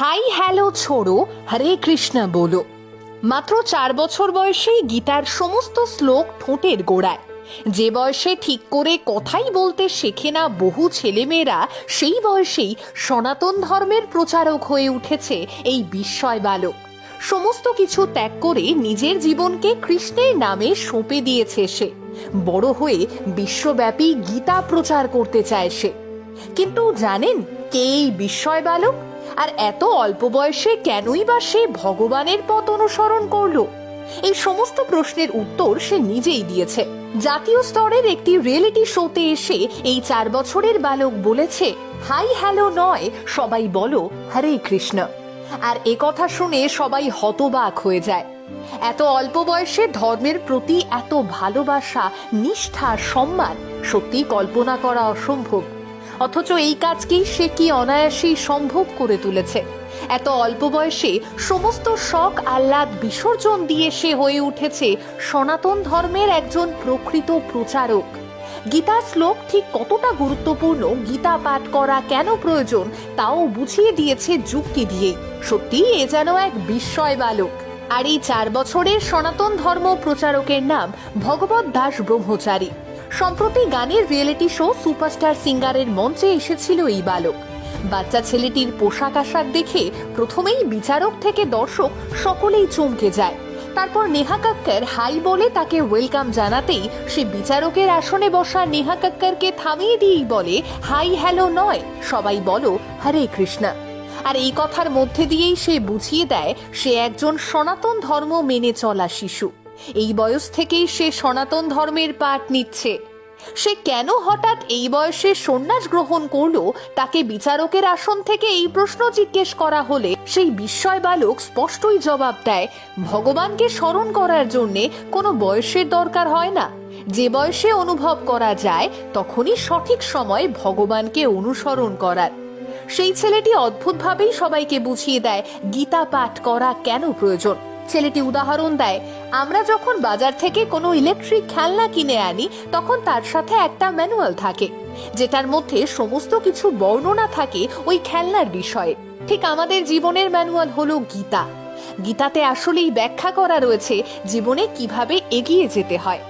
Hi hello ছোড়ো, হরে কৃষ্ণ বলো। মাত্র 4 বছর বয়সেই গীতার সমস্ত শ্লোক ঠোঁটের গোড়ায়। যে বয়সে ঠিক করে কথাই বলতে শেখে না বহু ছেলেমেয়েরা, সেই বয়সেই সনাতন ধর্মের প্রচারক হয়ে উঠেছে এই বিস্ময় বালক। সমস্ত কিছু ত্যাগ করে নিজের জীবনকে কৃষ্ণের নামে সঁপে দিয়েছে সে। বড় হয়ে বিশ্বব্যাপী গীতা প্রচার করতে চায় সে। কিন্তু জানেন কে এই বিস্ময় বালক? আর এত অল্প বয়সে কেনই বা সে ভগবানের পথ অনুসরণ করলো? এই সমস্ত প্রশ্নের উত্তর সে নিজেই দিয়েছে। জাতীয় স্তরের একটি রিয়েলিটি শোতে এসে এই 4 বছরের বালক বলেছে, হাই হ্যালো নয়, সবাই বলো হরে কৃষ্ণ। আর এ কথা শুনে সবাই হতবাক হয়ে যায়। এত অল্প বয়সে ধর্মের প্রতি এত ভালোবাসা, নিষ্ঠা, সম্মান সত্যি কল্পনা করা অসম্ভব। অথচ এই কাজকেই সে কি অনায়াসেই সম্ভব করে তুলেছে। এত অল্প বয়সে সমস্ত শখ আহ্লাদ বিসর্জন দিয়ে সে হয়ে উঠেছে সনাতন ধর্মের একজন প্রকৃত প্রচারক। গীতা শ্লোক ঠিক কতটা গুরুত্বপূর্ণ, গীতা পাঠ করা কেন প্রয়োজন, তাও বুঝিয়ে দিয়েছে যুক্তি দিয়ে। সত্যি এ যেন এক বিস্ময় বালক। আর এই 4 বছরের সনাতন ধর্ম প্রচারকের নাম ভগবত দাস ব্রহ্মচারী। সম্প্রতি গানের রিয়েলিটি শো সুপারস্টার সিঙ্গারের মঞ্চে এসেছিল এই বালক। বাচ্চা ছেলেটির পোশাক আশাক দেখে প্রথমেই বিচারক থেকে দর্শক সকলেই চমকে যায়। তারপর নেহা কক্কর হাই বলে তাকে ওয়েলকাম জানাতেই সে বিচারকের আসনে বসা নেহা কক্করকে থামিয়ে দিয়েই বলে, হাই হ্যালো নয়, সবাই বলো হরে কৃষ্ণ। আর এই কথার মধ্যে দিয়েই সে বুঝিয়ে দেয় সে একজন সনাতন ধর্ম মেনে চলা শিশু। এই বয়স থেকেই সে সনাতন ধর্মের পাঠ নিচ্ছে। সে কেন হঠাৎ এই বয়সে সন্ন্যাস গ্রহণ করলো, তাকে বিচারকের আসন থেকে এই প্রশ্ন জিজ্ঞেস করা হলে সেই বিস্ময় বালক স্পষ্টই জবাব দেয়, ভগবানকে স্মরণ করার জন্যে কোনো বয়সের দরকার হয় না। যে বয়সে অনুভব করা যায় তখনই সঠিক সময় ভগবানকে অনুসরণ করার। সেই ছেলেটি অদ্ভুতভাবেই সবাইকে বুঝিয়ে দেয় গীতা পাঠ করা কেন প্রয়োজন। ছেলেটি উদাহরণ দেয়, আমরা যখন বাজার থেকে কোনো ইলেকট্রিক খেলনা কিনে আনি তখন তার সাথে একটা ম্যানুয়াল থাকে, যেটার মধ্যে সমস্ত কিছু বর্ণনা থাকে ওই খেলনার বিষয়ে। ঠিক আমাদের জীবনের ম্যানুয়াল হলো গীতা। গীতাতে আসলেই ব্যাখ্যা করা রয়েছে জীবনে কিভাবে এগিয়ে যেতে হয়।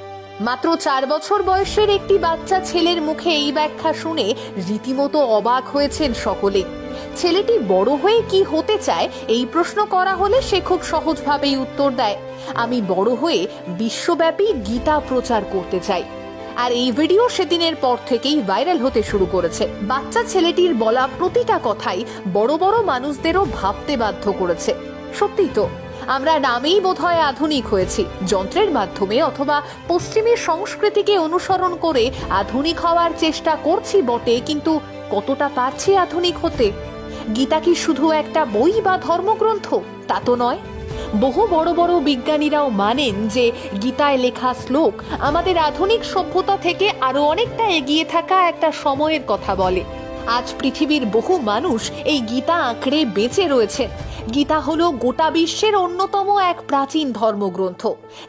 মাত্র 4 বছর বয়সের একটি বাচ্চা ছেলের মুখে এই ব্যাখ্যা শুনে রীতিমতো অবাক হয়েছেন সকলে। ছেলেটি বড় হয়ে কি হতে চায় এই প্রশ্ন করা হলে সে খুব সহজভাবেই উত্তর দেয়, আমি বড় হয়ে বিশ্বব্যাপী গীতা প্রচার করতে চাই। আর এই ভিডিও সেদিনের পর থেকেই ভাইরাল হতে শুরু করেছে। বাচ্চা ছেলেটির বলা প্রতিটা কথাই বড় বড় মানুষদেরও ভাবতে বাধ্য করেছে। সত্যি তো, আমরা নামেই বোধহয় আধুনিক হয়েছি। যন্ত্রের মাধ্যমে অথবা পশ্চিমের সংস্কৃতিকে অনুসরণ করে আধুনিক হওয়ার চেষ্টা করছি বটে, কিন্তু কতটা পারছি আধুনিক হতে? গীতা কি শুধু একটা বই বা ধর্মগ্রন্থ? তা তো নয়। বহু বড় বড় বিজ্ঞানীরাও মানেন যে গীতায় লেখা শ্লোক আমাদের আধুনিক সভ্যতা থেকে আরো অনেকটা এগিয়ে থাকা একটা সময়ের কথা বলে। আজ পৃথিবীর বহু মানুষ এই গীতা আঁকড়ে বেঁচে রয়েছে। গীতা হলো গোটা বিশ্বের অন্যতম এক প্রাচীন ধর্মগ্রন্থ,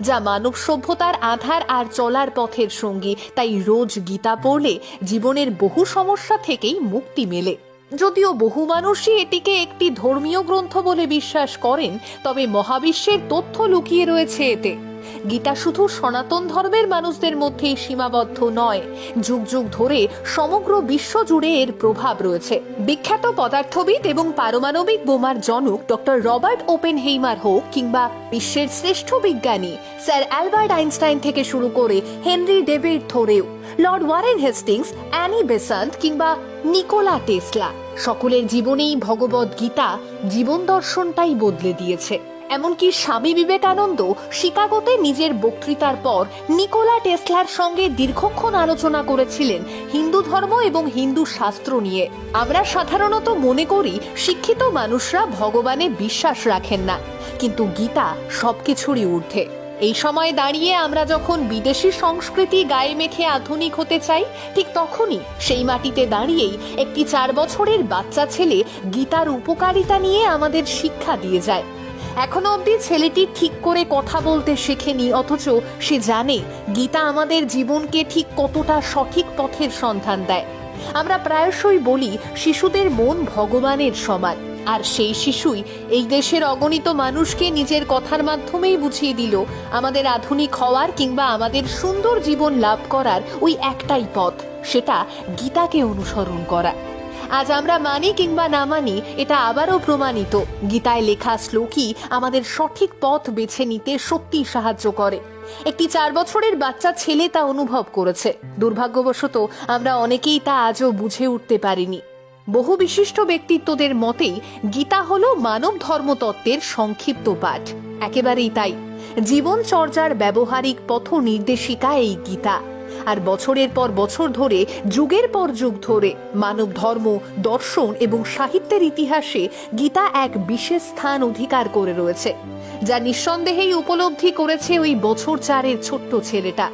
যা মানব সভ্যতার আধার আর চলার পথের সঙ্গী। তাই রোজ গীতা পড়লে জীবনের বহু সমস্যা থেকেই মুক্তি মেলে। যদিও বহু মানুষই এটিকে একটি ধর্মীয় গ্রন্থ বলে বিশ্বাস করেন, তবে মহাবিশ্বের তথ্য লুকিয়ে রয়েছে এতে। গীতা শুধু সনাতন ধর্মের মানুষদের মধ্যেই সীমাবদ্ধ নয়, যুগ যুগ ধরে সমগ্র বিশ্ব জুড়ে এর প্রভাব রয়েছে। বিখ্যাত পদার্থবিদ এবং পারমাণবিক বোমার জনক ডক্টর রবার্ট ওপেনহেইমার হোক, কিংবা বিশ্বের শ্রেষ্ঠ বিজ্ঞানী স্যার অ্যালবার্ট আইনস্টাইন থেকে শুরু করে Henry David Thoreau, Lord Warren Hastings, Annie Besant কিংবা নিকোলা টেসলা, সকলের জীবনেই ভগবত গীতা জীবন দর্শনটাই বদলে দিয়েছে। এমনকি স্বামী বিবেকানন্দ শিকাগোতে নিজের বক্তৃতার পর নিকোলা টেসলার সঙ্গে দীর্ঘক্ষণ আলোচনা করেছিলেন হিন্দু ধর্ম এবং হিন্দু শাস্ত্র নিয়ে। আমরা সাধারণত মনে করি শিক্ষিত মানুষরা ভগবানে বিশ্বাস রাখেন না, কিন্তু গীতা সবকিছুরই ঊর্ধ্বে। এই সময় দাঁড়িয়ে আমরা যখন বিদেশি সংস্কৃতি গায়ে মেখে আধুনিক হতে চাই, ঠিক তখনই সেই মাটিতে দাঁড়িয়েই একটি 4 বছরের বাচ্চা ছেলে গীতার উপকারিতা নিয়ে আমাদের শিক্ষা দিয়ে যায়। এখনো অবধি ছেলেটি ঠিক করে কথা বলতে শেখেনি, অথচ সে জানে গীতা আমাদের জীবনকে ঠিক কতটা সঠিক পথের সন্ধান দেয়। আমরা প্রায়শই বলি শিশুদের মন ভগবানের সমান, আর সেই শিশুই এই দেশের অগণিত মানুষকে নিজের কথার মাধ্যমেই বুঝিয়ে দিল আমাদের আধুনিক হওয়ার কিংবা আমাদের সুন্দর জীবন লাভ করার ওই একটাই পথ, সেটা গীতাকে অনুসরণ করা। আজ আমরা মানি কিংবা না মানি, এটা আবারও প্রমাণিত, গীতায় লেখা শ্লোকই আমাদের সঠিক পথ বেছে নিতে সত্যি সাহায্য করে। একটি 4 বছরের বাচ্চা ছেলে তা অনুভব করেছে। দুর্ভাগ্যবশত আমরা অনেকেই তা আজও বুঝে উঠতে পারিনি। বহু বিশিষ্ট ব্যক্তিত্বদের মতেই গীতা হলো মানব ধর্মতত্ত্বের সংক্ষিপ্ত পাঠ। একেবারেই তাই, জীবনচর্যার ব্যবহারিক পথ নির্দেশিকা এই গীতা। আর বছরের পর বছর ধরে, যুগের পর যুগ ধরে মানব ধর্ম, দর্শন এবং সাহিত্যের ইতিহাসে গীতা এক বিশেষ স্থান অধিকার করে রয়েছে, যা নিঃসন্দেহেই উপলব্ধি করেছে ওই বছর 4-এর ছোট্ট ছেলেটা।